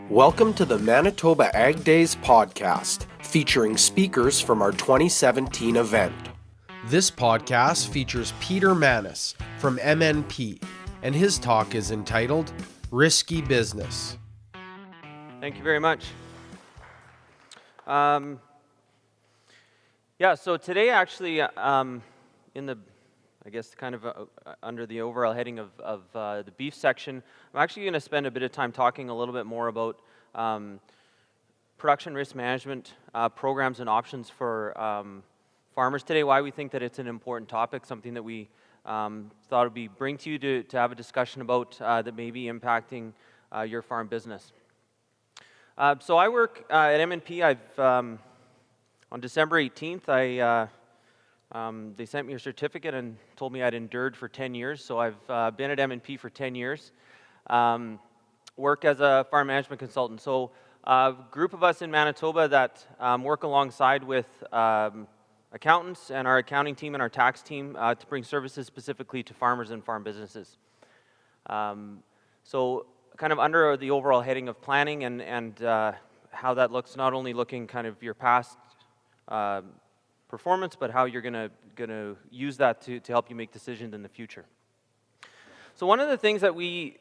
Welcome to the Manitoba Ag Days podcast, featuring speakers from our 2017 event. This podcast features Peter Manness from MNP, and his talk is entitled Risky Business. Thank you very much. So today actually under the overall heading of the beef section, I'm actually going to spend a bit of time talking a little bit more about production risk management programs and options for farmers today, why we think that it's an important topic, something that we thought would be bring to you to have a discussion about that may be impacting your farm business. So I work at MNP. On December 18th, they sent me a certificate and told me I'd endured for 10 years. So I've been at MNP for 10 years, work as a farm management consultant. So a group of us in Manitoba that work alongside with accountants and our accounting team and our tax team to bring services specifically to farmers and farm businesses. So kind of under the overall heading of planning and how that looks, not only looking kind of your past performance, but how you're going to use that to help you make decisions in the future. So one of the things that we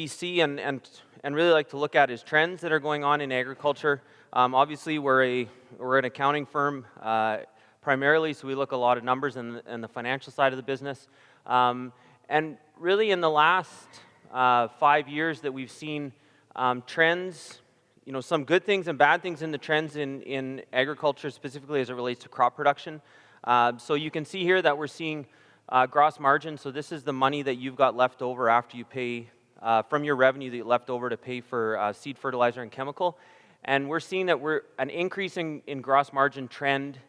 see and really like to look at is trends that are going on in agriculture. Obviously, we're an accounting firm primarily, so we look a lot of numbers in the financial side of the business. And really, in the last 5 years, that we've seen trends. Some good things and bad things in the trends in agriculture, specifically as it relates to crop production. So you can see here that we're seeing gross margin. So this is the money that you've got left over after you pay from your revenue that you left over to pay for seed, fertilizer, and chemical. And we're seeing that we're an increase in gross margin trend,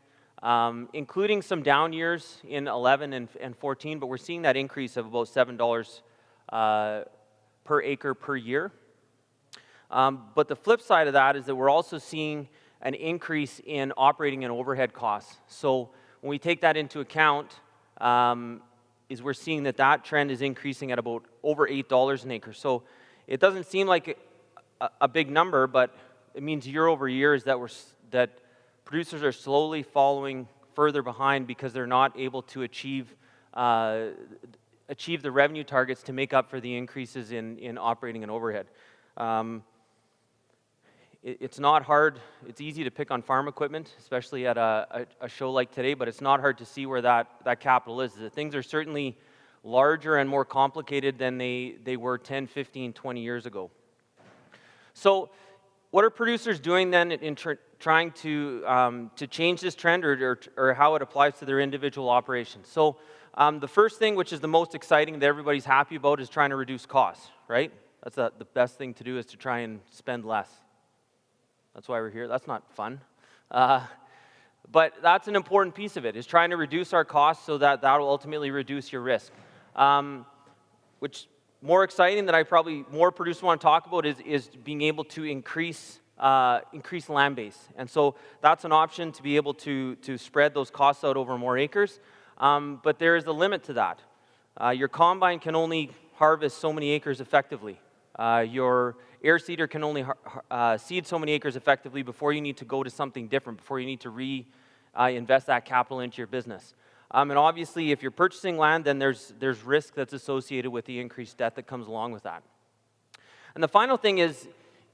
including some down years in 11 and 14, but we're seeing that increase of about $7 per acre per year. But the flip side of that is that we're also seeing an increase in operating and overhead costs. So when we take that into account, is we're seeing that trend is increasing at about over $8 an acre. So it doesn't seem like a big number, but it means year over year is that producers are slowly falling further behind because they're not able to achieve the revenue targets to make up for the increases in operating and overhead. It's not hard. It's easy to pick on farm equipment, especially at a show like today, but it's not hard to see where that capital is. Things are certainly larger and more complicated than they were 10, 15, 20 years ago. So what are producers doing then in trying to change this trend or how it applies to their individual operations? So the first thing, which is the most exciting that everybody's happy about, is trying to reduce costs, right? That's the best thing to do, is to try and spend less. That's why we're here. That's not fun. But that's an important piece of it, is trying to reduce our costs so that will ultimately reduce your risk. Which more exciting that I probably more producers want to talk about is being able to increase land base. And so that's an option to be able to spread those costs out over more acres. But there is a limit to that. Your combine can only harvest so many acres effectively. Your air seeder can only seed so many acres effectively before you need to go to something different, before you need to reinvest that capital into your business. And obviously, if you're purchasing land, then there's risk that's associated with the increased debt that comes along with that. And the final thing is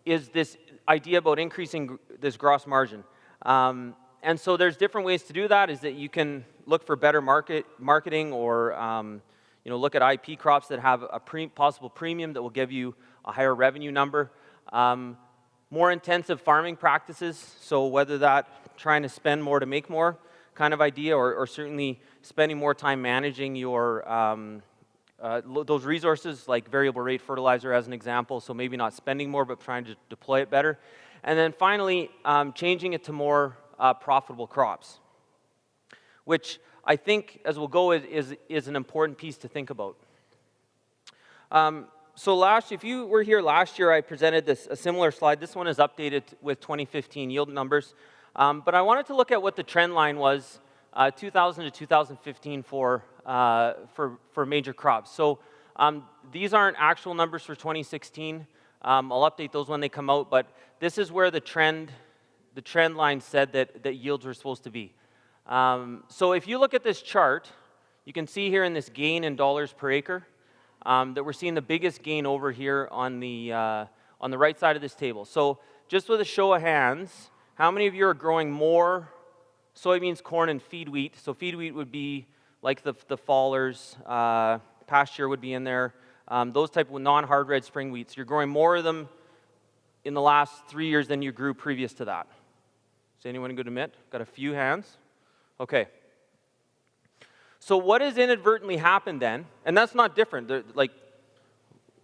this idea about increasing this gross margin. And so there's different ways to do that, is that you can look for better marketing or look at IP crops that have a possible premium that will give you a higher revenue number. More intensive farming practices, so whether that trying to spend more to make more kind of idea, or certainly spending more time managing your those resources, like variable rate fertilizer as an example, so maybe not spending more but trying to deploy it better. And then finally, changing it to more profitable crops, which I think, as we'll go, is an important piece to think about. So if you were here last year, I presented a similar slide. This one is updated with 2015 yield numbers. But I wanted to look at what the trend line was 2000 to 2015 for major crops. So these aren't actual numbers for 2016. I'll update those when they come out, but this is where the trend line said that yields were supposed to be. So if you look at this chart, you can see here in this gain in dollars per acre that we're seeing the biggest gain over here on the right side of this table. So just with a show of hands, how many of you are growing more soybeans, corn, and feed wheat? So feed wheat would be like the fallers, pasture would be in there, those type of non-hard red spring wheats. You're growing more of them in the last 3 years than you grew previous to that. Is anyone good to admit? Got a few hands? Okay. So what has inadvertently happened then, and that's not different,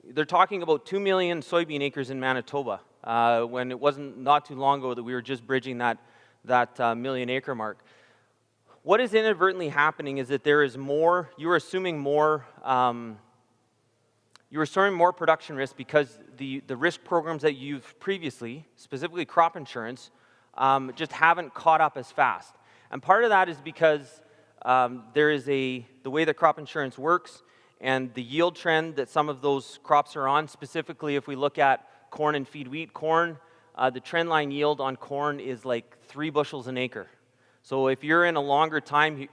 they're talking about 2 million soybean acres in Manitoba, when it wasn't not too long ago that we were just bridging that million acre mark. What is inadvertently happening is that there is more, you're assuming more production risk because the risk programs that you've previously, specifically crop insurance, just haven't caught up as fast. And part of that is because there is the way that crop insurance works and the yield trend that some of those crops are on. Specifically, if we look at corn and feed wheat, corn, the trend line yield on corn is like 3 bushels an acre. So if you're in a longer time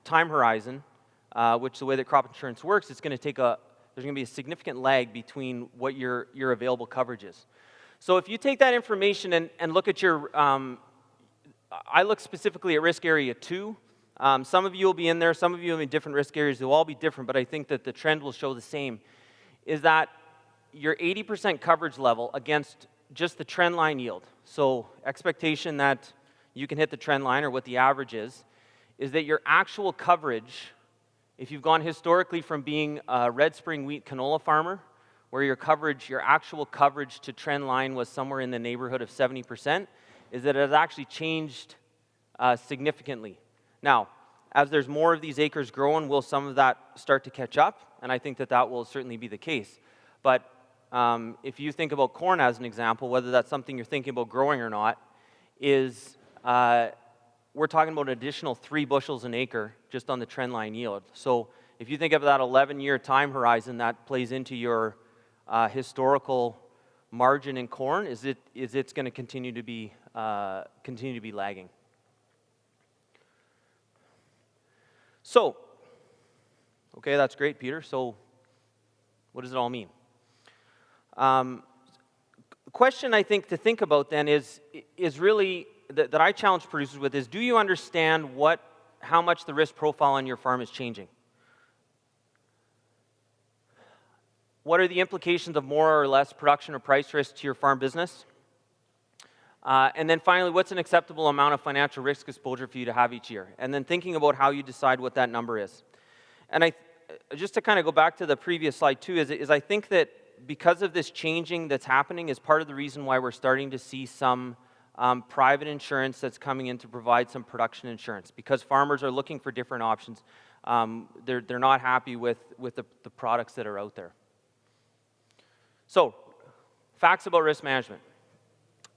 horizon, which the way that crop insurance works, it's going to take there's going to be a significant lag between what your available coverage is. So if you take that information and look at your, I look specifically at risk area 2. Some of you will be in there, some of you will be in different risk areas. They'll all be different, but I think that the trend will show the same, is that your 80% coverage level against just the trend line yield, so expectation that you can hit the trend line or what the average is that your actual coverage, if you've gone historically from being a red spring wheat canola farmer, where your actual coverage to trend line was somewhere in the neighborhood of 70%, is that it has actually changed significantly. Now, as there's more of these acres growing, will some of that start to catch up? And I think that will certainly be the case. But if you think about corn as an example, whether that's something you're thinking about growing or not, is we're talking about an additional 3 bushels an acre just on the trend line yield. So if you think of that 11-year time horizon, that plays into your historical margin in corn, is it's going to continue to be lagging. So, okay, that's great, Peter. So, what does it all mean? The question I think to think about then is really that I challenge producers with is: do you understand how much the risk profile on your farm is changing? What are the implications of more or less production or price risk to your farm business? And then finally, what's an acceptable amount of financial risk exposure for you to have each year? And then thinking about how you decide what that number is. And just to kind of go back to the previous slide too, is I think that because of this changing that's happening is part of the reason why we're starting to see some private insurance that's coming in to provide some production insurance, because farmers are looking for different options. They're not happy with the products that are out there. So, facts about risk management.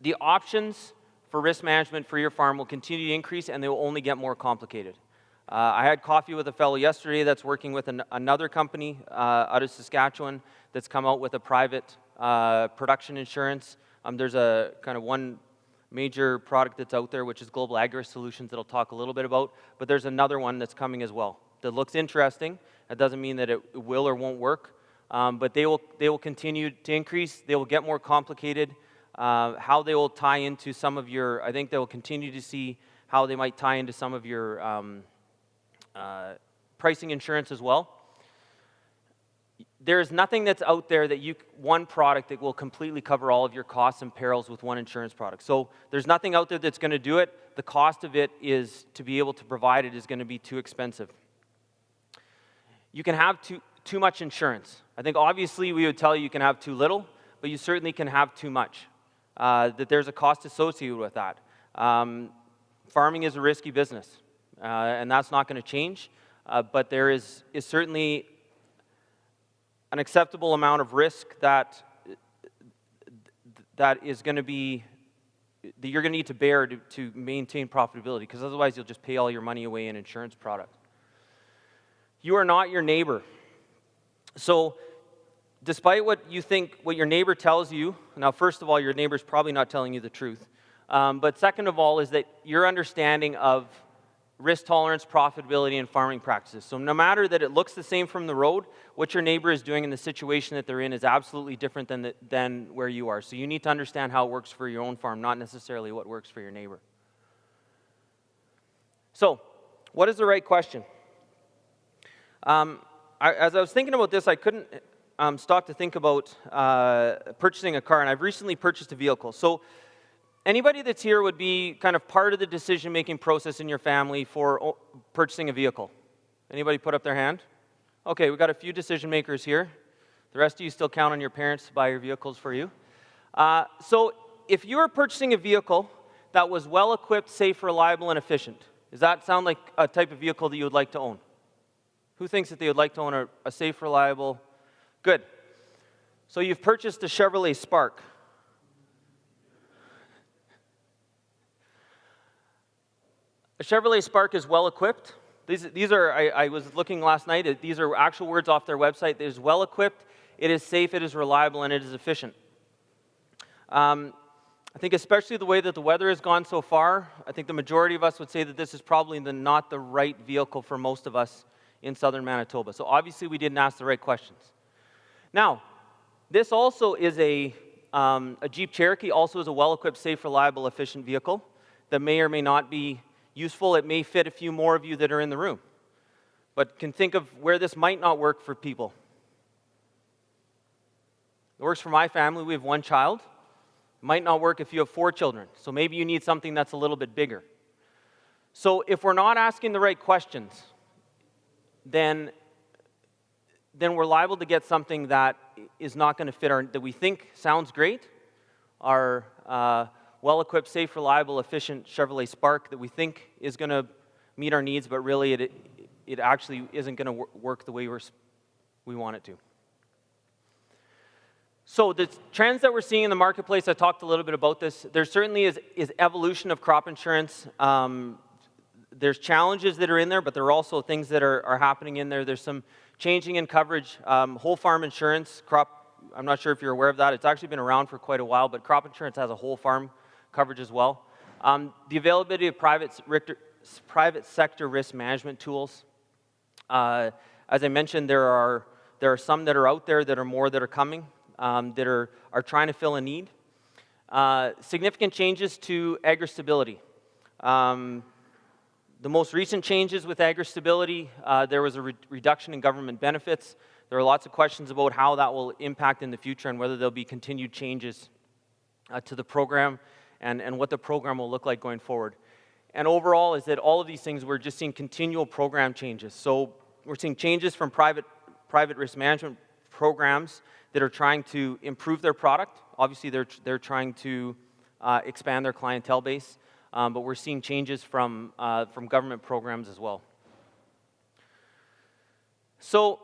The options for risk management for your farm will continue to increase, and they will only get more complicated. I had coffee with a fellow yesterday that's working with another company out of Saskatchewan that's come out with a private production insurance. There's a kind of one major product that's out there, which is Global Agri Solutions, that I'll talk a little bit about, but there's another one that's coming as well that looks interesting. That doesn't mean that it will or won't work, but they will continue to increase. They will get more complicated. How they will tie into some of your, I think they will continue to see how they might tie into some of your pricing insurance as well. There is nothing that's out there one product that will completely cover all of your costs and perils with one insurance product. So there's nothing out there that's going to do it. The cost of it is, to be able to provide it, is going to be too expensive. You can have too much insurance. I think obviously we would tell you can have too little, but you certainly can have too much. That there's a cost associated with that. Farming is a risky business, and that's not going to change, but there is certainly an acceptable amount of risk that is going to be, that you're going to need to bear to maintain profitability, because otherwise you'll just pay all your money away in insurance products. You are not your neighbor. So despite what you think, what your neighbor tells you, now first of all, your neighbor's probably not telling you the truth. But second of all is that your understanding of risk tolerance, profitability, and farming practices. So no matter that it looks the same from the road, what your neighbor is doing in the situation that they're in is absolutely different than where you are. So you need to understand how it works for your own farm, not necessarily what works for your neighbor. So, what is the right question? As I was thinking about this, I couldn't stop to think about purchasing a car, and I've recently purchased a vehicle. So anybody that's here would be kind of part of the decision-making process in your family for purchasing a vehicle. Anybody put up their hand? Okay, we've got a few decision makers here. The rest of you still count on your parents to buy your vehicles for you. So if you were purchasing a vehicle that was well-equipped, safe, reliable, and efficient, does that sound like a type of vehicle that you would like to own? Who thinks that they would like to own a safe, reliable? Good. So you've purchased a Chevrolet Spark. A Chevrolet Spark is well-equipped. These are, I was looking last night, these are actual words off their website. It is well-equipped, it is safe, it is reliable, and it is efficient. I think especially the way that the weather has gone so far, I think the majority of us would say that this is probably not the right vehicle for most of us in southern Manitoba. So obviously we didn't ask the right questions. Now, this also is a Jeep Cherokee, also is a well-equipped, safe, reliable, efficient vehicle that may or may not be useful. It may fit a few more of you that are in the room. But can think of where this might not work for people. It works for my family. We have one child. It might not work if you have 4 children. So maybe you need something that's a little bit bigger. So if we're not asking the right questions, then we're liable to get something that is not going to fit that we think sounds great, our well-equipped, safe, reliable, efficient Chevrolet Spark that we think is going to meet our needs, but really it actually isn't going to work the way we want it to. So the trends that we're seeing in the marketplace, I talked a little bit about this. There certainly is evolution of crop insurance. There's challenges that are in there, but there are also things that are happening in there. There's some changing in coverage. Whole farm insurance, I'm not sure if you're aware of that. It's actually been around for quite a while, but crop insurance has a whole farm coverage as well. The availability of private sector risk management tools. As I mentioned, there are some that are out there that are more that are coming that are trying to fill a need. Significant changes to agri-stability. The most recent changes with agri-stability, there was a reduction in government benefits. There are lots of questions about how that will impact in the future and whether there'll be continued changes to the program and what the program will look like going forward. And overall is that all of these things, we're just seeing continual program changes. So we're seeing changes from private risk management programs that are trying to improve their product. Obviously, they're trying to expand their clientele base. But we're seeing changes from government programs as well. So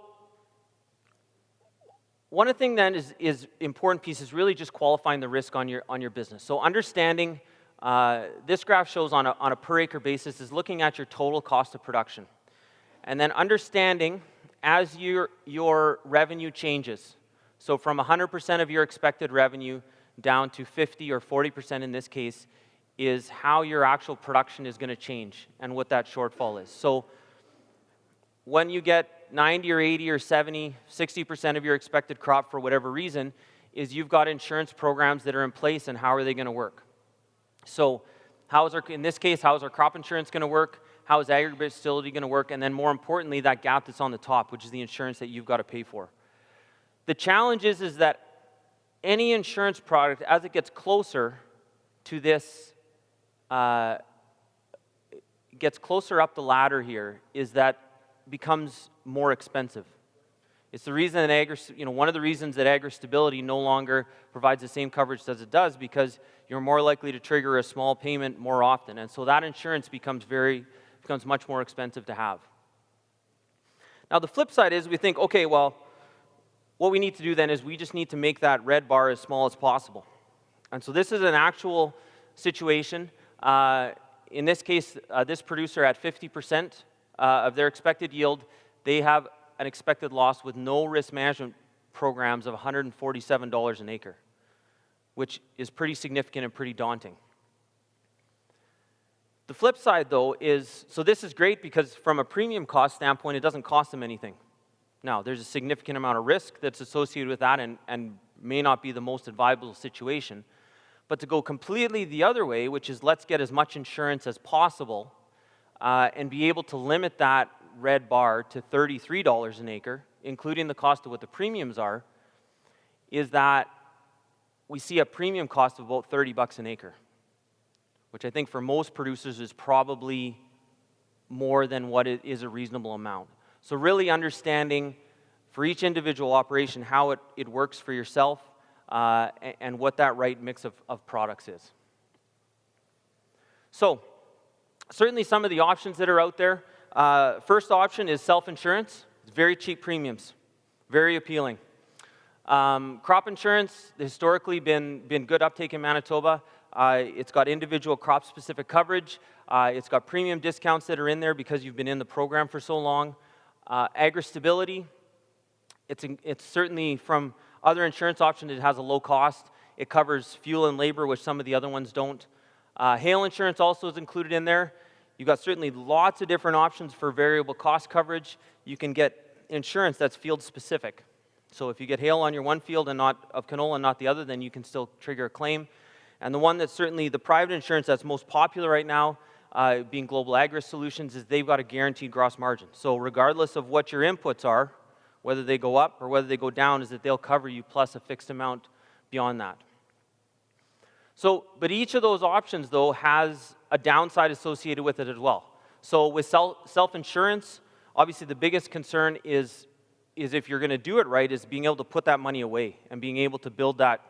one of the things then is important piece is really just qualifying the risk on your business. So understanding this graph shows on a per acre basis is looking at your total cost of production, and then understanding as your revenue changes. So from 100% of your expected revenue down to 50 or 40% in this case, is how your actual production is going to change and what that shortfall is. So when you get 90 or 80 or 70, 60% of your expected crop for whatever reason, is you've got insurance programs that are in place, and how are they going to work? So in this case, how is our crop insurance going to work? How is agri-stability going to work? And then more importantly, that gap that's on the top, which is the insurance that you've got to pay for. The challenge is that any insurance product, as it gets closer to this, gets closer up the ladder here, is that becomes more expensive. It's the reason that one of the reasons that agri-stability no longer provides the same coverage as it does, because you're more likely to trigger a small payment more often, and so that insurance becomes much more expensive to have. Now the flip side is we think, okay, well, what we need to do then is we just need to make that red bar as small as possible. And so this is an actual situation. In this case, this producer at 50% of their expected yield, they have an expected loss with no risk management programs of $147 an acre, which is pretty significant and pretty daunting. The flip side, though, is, so this is great because from a premium cost standpoint, it doesn't cost them anything. Now, there's a significant amount of risk that's associated with that and may not be the most advisable situation. But to go completely the other way, which is let's get as much insurance as possible and be able to limit that red bar to $33 an acre, including the cost of what the premiums are, is that we see a premium cost of about $30 an acre, which I think for most producers is probably more than what is a reasonable amount. So really understanding for each individual operation how it works for yourself and what that right mix of products is. So certainly some of the options that are out there. First option is self-insurance. It's very cheap premiums, very appealing. Crop insurance, historically been good uptake in Manitoba. It's got individual crop-specific coverage. It's got premium discounts that are in there because you've been in the program for so long. Agri-stability, it's certainly from other insurance options, it has a low cost. It covers fuel and labor, which some of the other ones don't. Hail insurance also is included in there. You've got certainly lots of different options for variable cost coverage. You can get insurance that's field-specific. So if you get hail on your one field and not of canola and not the other, then you can still trigger a claim. And the one that's certainly the private insurance that's most popular right now, being Global Agri Solutions, is they've got a guaranteed gross margin. So regardless of what your inputs are, whether they go up or whether they go down, is that they'll cover you plus a fixed amount beyond that. So, but each of those options, though, has a downside associated with it as well. So with self-insurance, obviously the biggest concern is if you're going to do it right, is being able to put that money away and being able to build that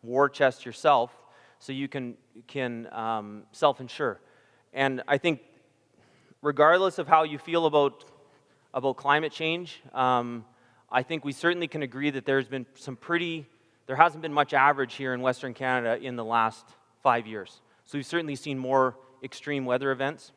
war chest yourself so you can self-insure. And I think regardless of how you feel about climate change, I think we certainly can agree that there hasn't been much average here in Western Canada in the last 5 years. So we've certainly seen more extreme weather events.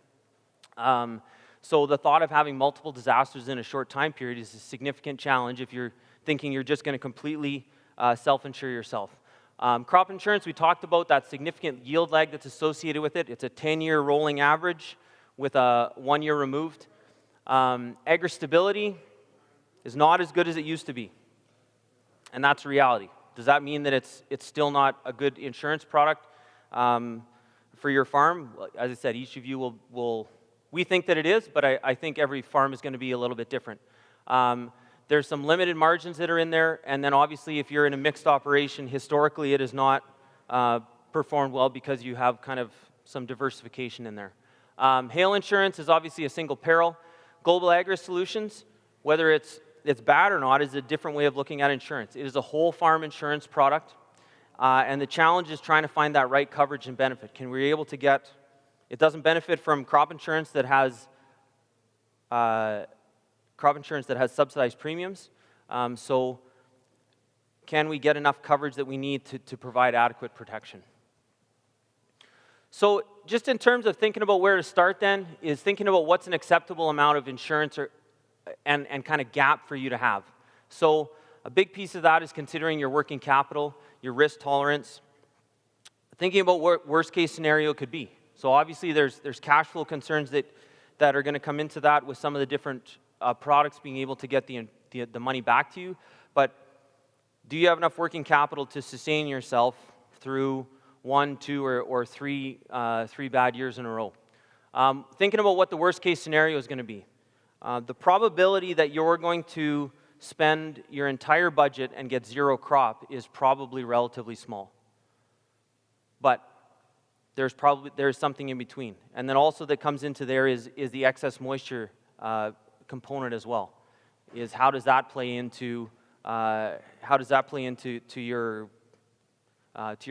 So the thought of having multiple disasters in a short time period is a significant challenge if you're thinking you're just going to completely self-insure yourself. Crop insurance, we talked about that significant yield lag that's associated with it. It's a 10-year rolling average with a 1 year removed. Agri-stability is not as good as it used to be, and that's reality. Does that mean that it's still not a good insurance product for your farm? As I said, each of you we think that it is, but I think every farm is going to be a little bit different. There's some limited margins that are in there, and then obviously if you're in a mixed operation, historically it has not performed well because you have kind of some diversification in there. Hail insurance is obviously a single peril. Global Agri Solutions, whether it's bad or not, is a different way of looking at insurance. It is a whole farm insurance product, and the challenge is trying to find that right coverage and benefit. Can we be able to get, it doesn't benefit from crop insurance that has subsidized premiums, so can we get enough coverage that we need to provide adequate protection? So just in terms of thinking about where to start then, is thinking about what's an acceptable amount of insurance and kind of gap for you to have. So a big piece of that is considering your working capital, your risk tolerance, thinking about what worst case scenario could be. So obviously there's cash flow concerns that are going to come into that with some of the different products being able to get the money back to you. But do you have enough working capital to sustain yourself through 1, 2, or 3 bad years in a row? Thinking about what the worst case scenario is going to be. The probability that you're going to spend your entire budget and get zero crop is probably relatively small. But there's something in between. And then also that comes into there is the excess moisture component as well. Is how does that play into your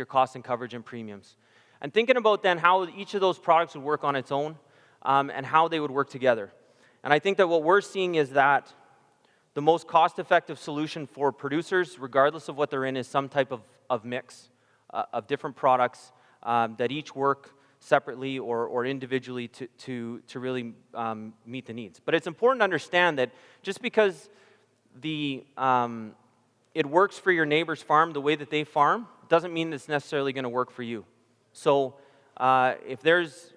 cost and coverage and premiums? And thinking about then how each of those products would work on its own and how they would work together. And I think that what we're seeing is that the most cost-effective solution for producers, regardless of what they're in, is some type of mix of different products that each work separately or individually to really meet the needs. But it's important to understand that just because it works for your neighbor's farm the way that they farm, doesn't mean it's necessarily going to work for you. So if there's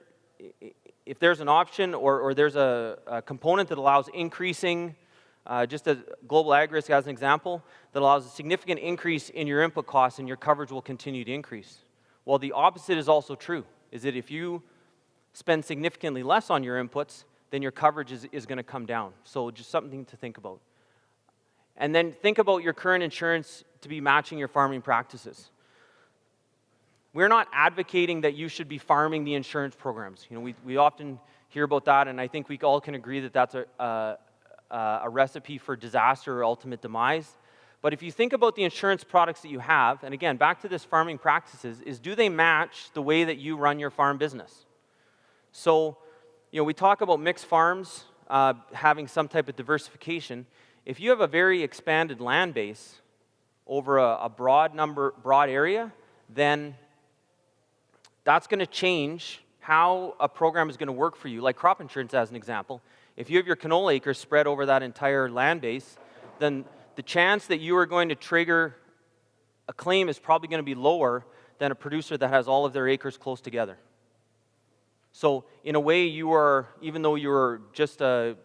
an option or there's a component that allows increasing, just as global ag risk as an example, that allows a significant increase in your input costs and your coverage will continue to increase. Well, the opposite is also true, is that if you spend significantly less on your inputs, then your coverage is going to come down. So just something to think about. And then think about your current insurance to be matching your farming practices. We're not advocating that you should be farming the insurance programs. You know, we often hear about that, and I think we all can agree that that's a recipe for disaster or ultimate demise. But if you think about the insurance products that you have, and again, back to this farming practices, is do they match the way that you run your farm business? So, you know, we talk about mixed farms having some type of diversification. If you have a very expanded land base over a broad area, then that's going to change how a program is going to work for you. Like crop insurance as an example. If you have your canola acres spread over that entire land base, then the chance that you are going to trigger a claim is probably going to be lower than a producer that has all of their acres close together. So in a way, you are, even though you're just a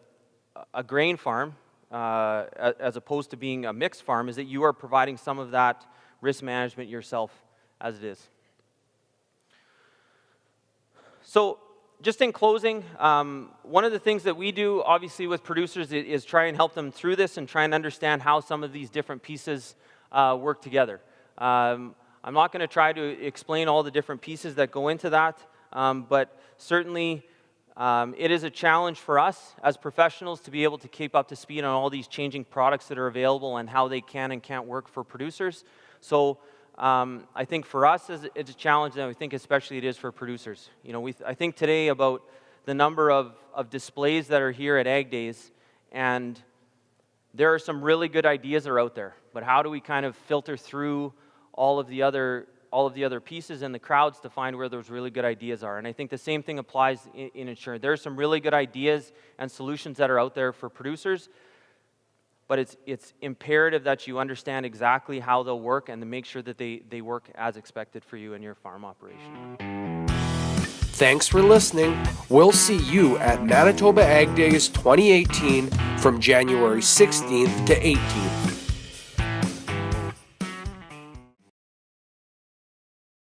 grain farm, as opposed to being a mixed farm, is that you are providing some of that risk management yourself as it is. So just in closing, one of the things that we do, obviously, with producers is try and help them through this and try and understand how some of these different pieces work together. I'm not going to try to explain all the different pieces that go into that, but certainly it is a challenge for us as professionals to be able to keep up to speed on all these changing products that are available and how they can and can't work for producers. So I think for us it's a challenge, and I think especially it is for producers. You know, I think today about the number of displays that are here at Ag Days, and there are some really good ideas that are out there, but how do we kind of filter through all of the other pieces in the crowds to find where those really good ideas are? And I think the same thing applies in insurance. There are some really good ideas and solutions that are out there for producers, but it's imperative that you understand exactly how they'll work and to make sure that they work as expected for you in your farm operation. Thanks for listening. We'll see you at Manitoba Ag Days 2018 from January 16th to 18th.